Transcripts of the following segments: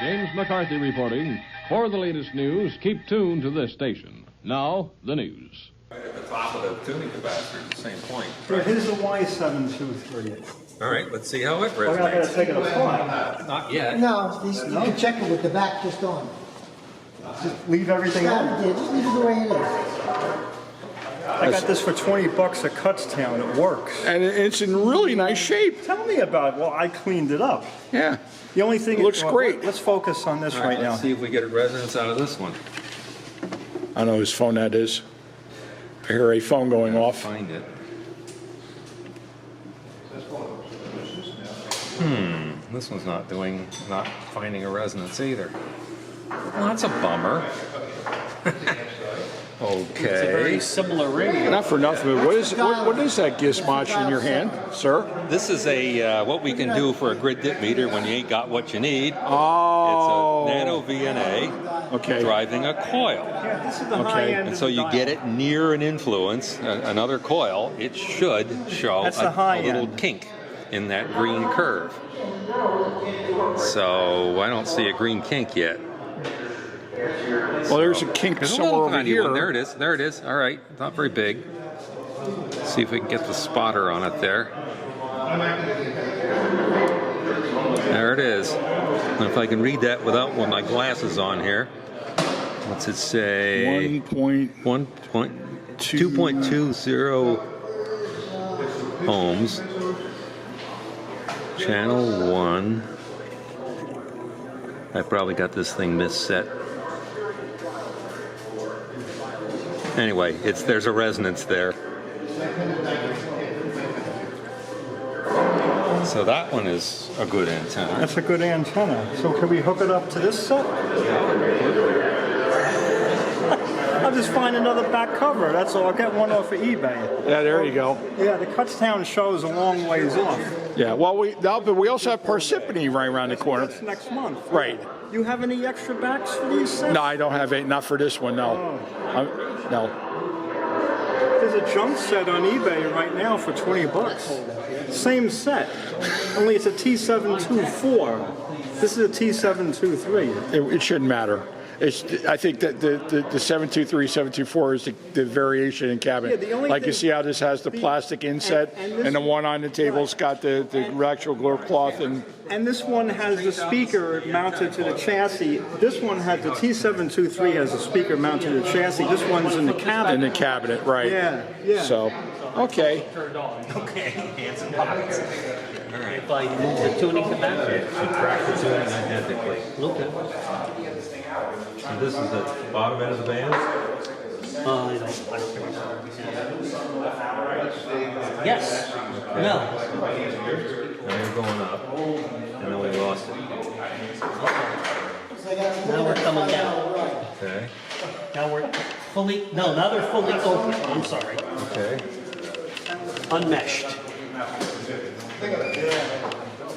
James McCarthy reporting. For the latest news, keep tuned to this station. Now, the news. At the top of the tuning capacitor at the same point. Right. Here's the Y723. All right, let's see how it We're not going to resonates. take it apart. Not yet. No, you can check it with the back just on. Just leave everything Yeah, on. just leave it the way it is. I got this for $20 at Kutztown. It works. And it's in really nice shape. Tell me about it. Well, I cleaned it up. Yeah. The only thing... It looks great. Let's focus on this All right now. Let's see if we get a resonance out of this one. I don't know whose phone that is. I hear a phone going off. Find it. This one's not finding a resonance either. Well, that's a bummer. It's a very Okay. similar radio. Not for nothing, but what is that gizmosh in your hand, sir? This is a what we can do for a grid dip meter when you ain't got what you need. Oh. It's a nano VNA Okay. driving a coil. Yeah, this is the Okay. high end. And so you get it near an influence, another coil, it should show That's the high a little end. kink in that green curve. So I don't see a green kink yet. Well, there's a kink There's a somewhere little over tiny here. one. There it is. There it is. All right. Not very big. See if we can get the spotter on it there. There it is. And if I can read that without my glasses on here. What's it say? 2.20 ohms. Channel 1. I probably got this thing misset. Anyway, there's a resonance there. So that one is a good antenna. That's a good antenna. So can we hook it up to this set? I'll just find another back cover. That's all. I'll get one off of eBay. Yeah, there you go. Yeah, the Kutztown show is a long ways off. Yeah, well, but we also have Parsippany right around the corner. That's next month. Right. You have any extra backs for these sets? No, I don't have it. Not for this one, no. No. There's a junk set on eBay right now for $20. Same set, only it's a T724. This is a T723. It shouldn't matter. I think that the 723, 724 is the variation in cabinet. Yeah, the only like you thing- see how this has the plastic inset, and and, this- the one on the table's got the actual glue cloth. And this one has the speaker mounted to the chassis. This one has the T723 has a speaker mounted to the chassis. This one's in the cabinet. In the cabinet, right. Yeah, yeah. So, okay. Okay, hands and pockets. All right. If I move the tuning capacitor. Subtract the tuning identically. Okay. And this is the bottom end of the band? I don't Yes. Okay. No. Now you're going up, and then we lost it. Now we're coming down. Okay. Now we're now they're fully open. I'm sorry. Okay. Unmeshed.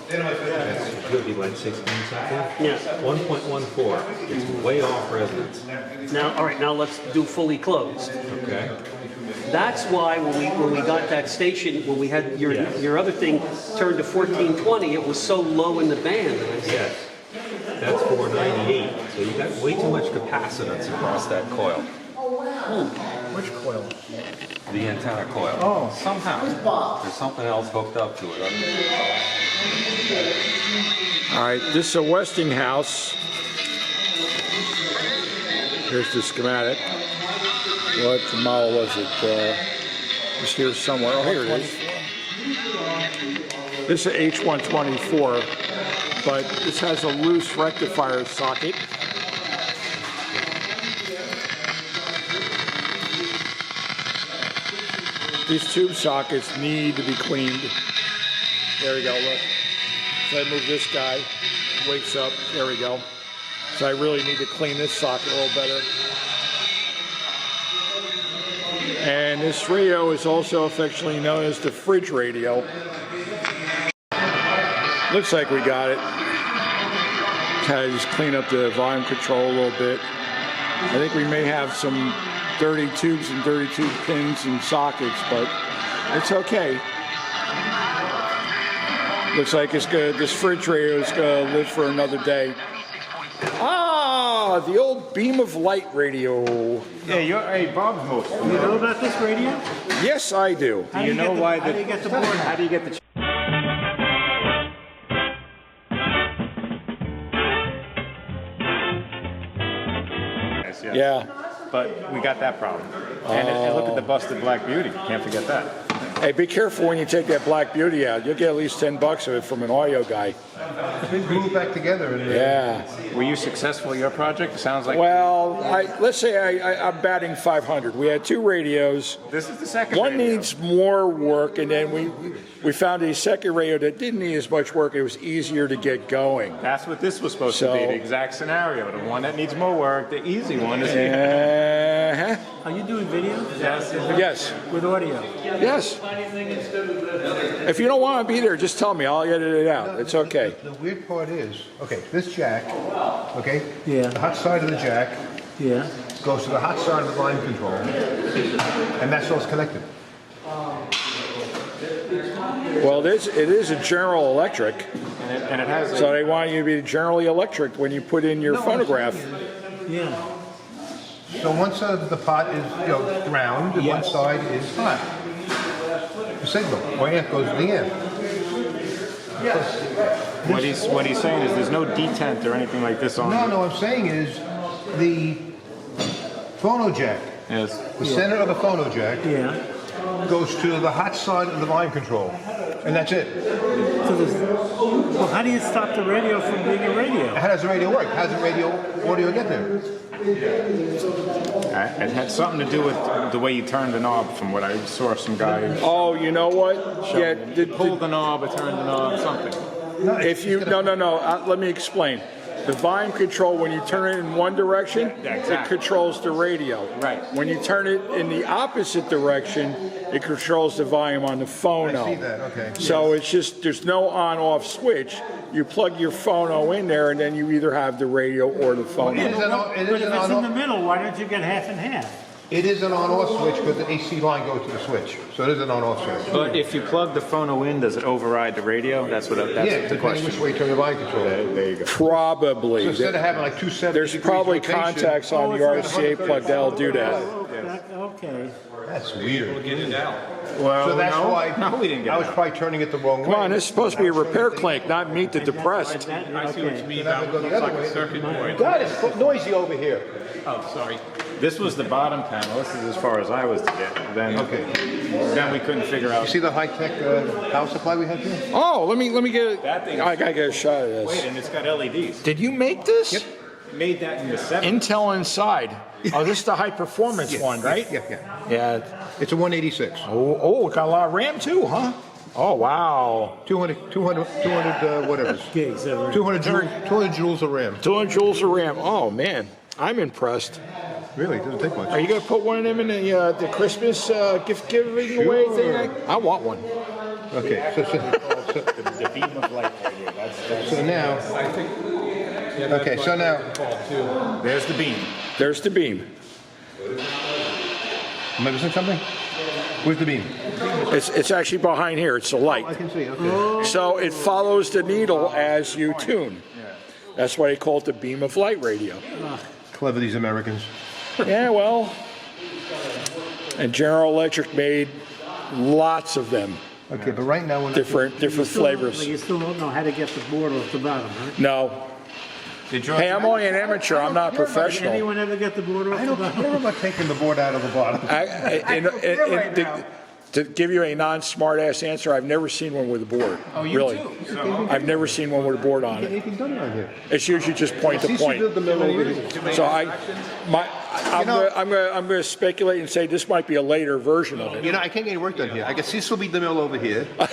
Could be like 16 something. Yeah. 1.14. It's way off resonance. Now, all right. Now let's do fully closed. Okay. That's why when we got that station, when we had your other thing turned to 1420, it was so low in the band. And I said, Yes. That's 498. So you got way too much capacitance across that coil. Which coil? The antenna coil. Oh. Somehow. There's something else hooked up to it. All right, this is a Westinghouse. Here's the schematic. What model was it? It's here somewhere. Oh, here it is. This is H124, but this has a loose rectifier socket. These tube sockets need to be cleaned. There we go, look. So I move this guy, wakes up, there we go. So I really need to clean this socket a little better. And this radio is also affectionately known as the fridge radio. Looks like we got it. Kind of just clean up the volume control a little bit. I think we may have some dirty tubes and dirty tube pins and sockets, but it's okay. Looks like it's good. This fridge radio is going to live for another day. Ah, the old beam of light radio. Yeah, hey, Bob's most. You know about this radio? Yes, I do. Do you know why How do you get the board? How do you get the? Yeah. But we got that problem. And look at the busted Black Beauty. Can't forget that. Hey, be careful when you take that Black Beauty out. You'll get at least $10 of it from an audio guy. Things glue back together. And, Yeah. Were you successful at your project? It sounds like. Well, let's say I'm batting 500. We had 2 radios. This is the second. One radio. needs more work, and then we found a second radio that didn't need as much work. It was easier to get going. That's what this was supposed to be. The exact scenario. The one that needs more work. The easy one is. Are you doing video? Yes. Yes. With audio? Yes. If you don't want to be there, just tell me. I'll edit it out. It's okay. The weird part is, okay, this jack, okay? Yeah. The hot side of the jack Yeah. goes to the hot side of the volume control, and that's what's connected. Well, it is a General Electric, And it has. so they want you to be generally electric when you put in your phonograph. Yeah. So one side of the pot is, ground, and one side is hot. The signal, or amp goes to the amp. What he's saying is there's no detent or anything like this on. No, what I'm saying is the phono jack, Yes. the center of the phono jack Yeah. goes to the hot side of the volume control, and that's it. Well, how do you stop the radio from being a radio? How does the radio work? How does the radio audio get there? It had something to do with the way you turned the knob, from what I saw some guy. Oh, you know what? Yeah. Pull the knob or turn the knob, something. If you no, let me explain. The volume control, when you turn it in one direction, it controls the radio. Right. When you turn it in the opposite direction, it controls the volume on the phono. I see that, okay. So it's just, there's no on-off switch. You plug your phono in there, and then you either have the radio or the It phono. is an on- it But is if an it's in the on- middle, why don't you get half and half? it is an on-off switch because the AC line goes to the switch. So it is an on-off switch. But if you plug the phono in, does it override the radio? That's Yeah, the depending question. which way you turn the volume control. There you go. Probably. So instead of having like 270 There's degrees probably rotation, contacts on the RCA plug that'll do that. Okay. That's weird. Well, So that's no, why no, we didn't get I was it. probably turning it the wrong way. Come on, this is supposed to be a repair clinic, not meet the depressed. Okay. So that would go the other way. God, it's noisy over here. Oh, sorry. This was the bottom panel. This is as far as I was to get. Then, then we couldn't figure out. You see the high-tech power supply we have here? Oh, let me get That thing- I gotta get a shot of Wait, this. and it's got LEDs. Did you make this? Yep. Made that in the 70s. Intel inside. Oh, this is the high performance one, right? Yeah. Yeah. It's a 186. Oh, it got a lot of RAM too, huh? Oh, wow. 200 whatever. Gigs. 200 joules of RAM. 200 joules of RAM. Oh, man. I'm impressed. Really, it doesn't take much. Are you going to put one of them in the Christmas gift giving away thing? I want one. Okay, The beam of light radio. so now, okay, so now, There's the beam. There's the beam. am I missing something? Where's the beam? It's actually behind here. It's the light. I can see, okay. So it follows the needle as you tune. That's why they call it the beam of light radio. Clever, these Americans. Yeah, well, and General Electric made lots of them, Okay, but right now, when different flavors. You still don't know how to get the board off the bottom, right? No. Hey, I'm only an amateur. I'm not Did professional. anyone ever get the board off I the don't bottom? care about taking the board out of the bottom. To give you a non-smart ass answer, I've never seen one with a board. Oh, you really. too. So, I've never seen one with a board on it. Anything done around here? It's usually just point to CC point. built the mill over here. So I'm going to speculate and say this might be a later version of it. You know, I can't get any work done here. I got Cecil B. DeMille over here. I got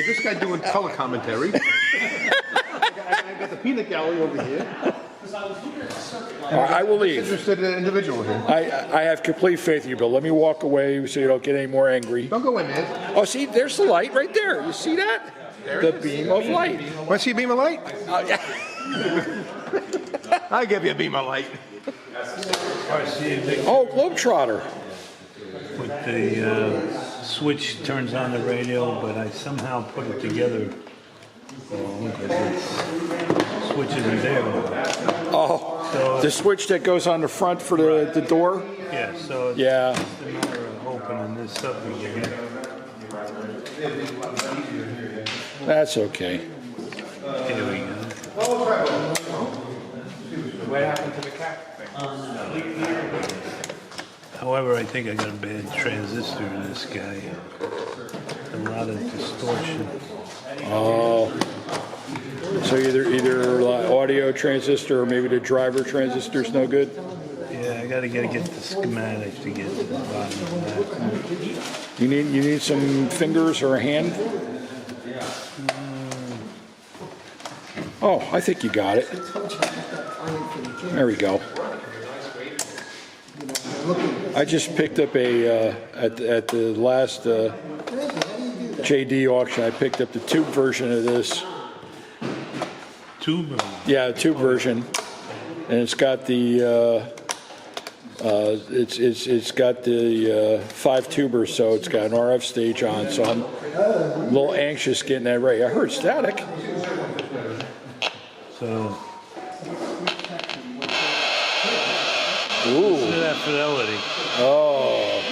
this guy doing color commentary. I got the peanut gallery over here. I will leave. Interested individual here. I have complete faith in you, Bill. Let me walk away so you don't get any more angry. Don't go in, man. Oh, see, there's the light right there. You see that? The beam of light. Want to see a beam of light? Yeah. I'll give you a beam of light. Oh, Globetrotter. With the switch turns on the radio, but I somehow put it together Switches in there. Oh, the switch that goes on the front for the door? Yeah, so it's Yeah. just a matter of opening this up again. That's okay. Here we go. What happened to the cap thing? However, I think I got a bad transistor in this guy. A lot of distortion. Oh. So either audio transistor or maybe the driver transistor's no good? Yeah, I gotta get the schematic to get to the bottom of that. You need some fingers or a hand? Oh, I think you got it. There we go. I just picked up at the last JD auction, I picked up the tube version of this. Tube? Yeah, tube version. And it's got the it's got the 5 tubers, so it's got an RF stage on, so I'm a little anxious getting that right. I heard static. So, Ooh. look at that fidelity. Oh,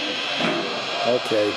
okay.